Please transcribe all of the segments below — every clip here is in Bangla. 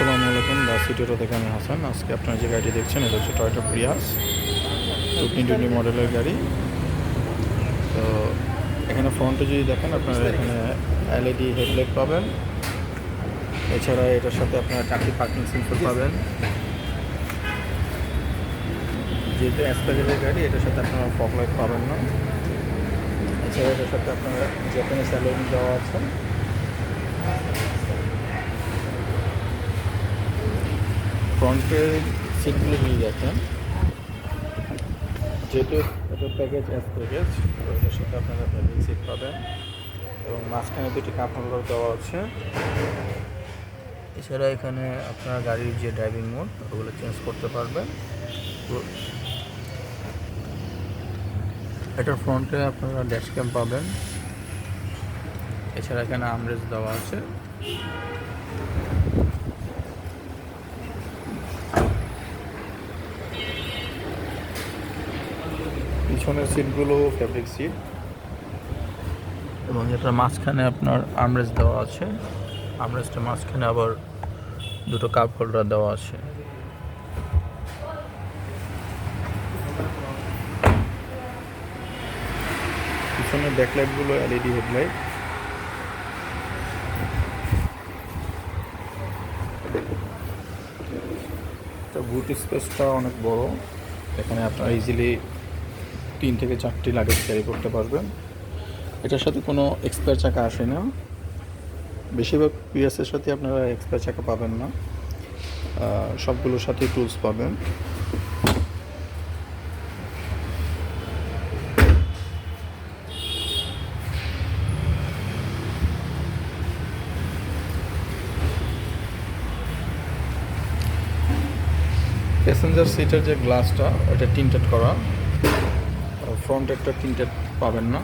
আসসালামু আলাইকুম। দা সিটি অটো থেকে আমি হাসান। আজকে আপনারা যে গাড়িটি দেখছেন এটা হচ্ছে টয়োটা প্রিয়াস 2020 মডেলের গাড়ি। তো এখানে ফ্রন্টে যদি দেখেন আপনারা এখানে এলইডি হেডলাইট পাবেন। এছাড়া এটার সাথে আপনারা 4টি পার্কিং সেন্সর পাবেন। যেহেতু অ্যাসপ্যারেলের গাড়ি এটার সাথে আপনারা ফগ লাইট পাবেন না। এছাড়া এটার সাথে আপনারা জাপানিজ অ্যালুমিনিয়াম দেওয়া আছে। ফ্রন্টের সিটগুলো যদি দেখেন, যেহেতু এটা প্যাকেজ প্যাকেজ, তো এটার সাথে আপনারা প্যাকেজ সিট পাবেন এবং মাঝখানে দুটি কাপ হোল্ডার দেওয়া আছে। এছাড়া এখানে আপনার গাড়ির যে ড্রাইভিং মোড ওগুলো চেঞ্জ করতে পারবেন। তো এটার ফ্রন্টে আপনারা ড্যাশ ক্যাম পাবেন। এছাড়া এখানে আর্মরেস্ট দেওয়া আছে। পিছনের সিটগুলো ফ্যাব্রিক সিট এবং এটার মাঝখানে আপনার আর্মরেস্ট দেওয়া আছে। আর্মরেস্টের মাঝখানে আবার দুটো কাপ হোল্ডার দেওয়া আছে। পিছনের ব্যাকলাইটগুলো এলইডি হেডলাইট। বুট স্পেসটা অনেক বড়। এখানে আপনারা ইজিলি 3 থেকে 4টি লাগেজ ক্যারি করতে পারবেন। এটার সাথে কোনো এক্সপায়ার চাকা আসে না। বেশিরভাগ পিএসের সাথে আপনারা এক্সপায়ার চাকা পাবেন না, সবগুলোর সাথে টুলস পাবেন। প্যাসেঞ্জার সিটের যে গ্লাসটা এটা টিন্টেড করা, ফ্রন্ট একটা টিন্টেড পাবেন না।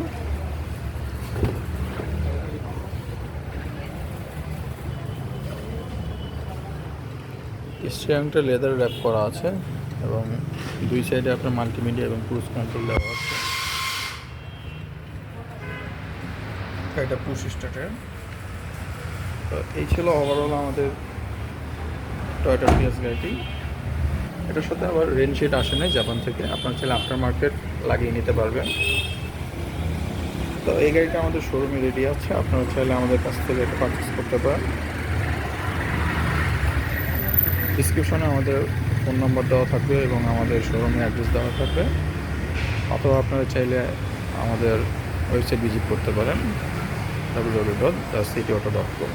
স্টিয়ারিংটা লেদার র্যাপ করা আছে এবং দুই সাইডে আপনার মাল্টিমিডিয়া এবং ক্রুজ কন্ট্রোল দেওয়া আছে। এটা পুশ স্টার্টার। তো এই ছিল ওভারঅল আমাদের টয়োটা প্রিয়াস গাড়িটি। এটার সাথে আবার রেনশিট আসে নাই জাপান থেকে, আপনার চাইলে আফটার মার্কেট লাগিয়ে নিতে পারবেন। তো এই গাড়িটা আমাদের শোরুমে রেডি আছে, আপনারা চাইলে আমাদের কাছ থেকে এটা পারচেস করতে পারেন। ডিসক্রিপশনে আমাদের ফোন নাম্বার দেওয়া থাকবে এবং আমাদের শোরুমের অ্যাড্রেস দেওয়া থাকবে, অথবা আপনারা চাইলে আমাদের ওয়েবসাইট ভিজিট করতে পারেন www.thecityauto.com।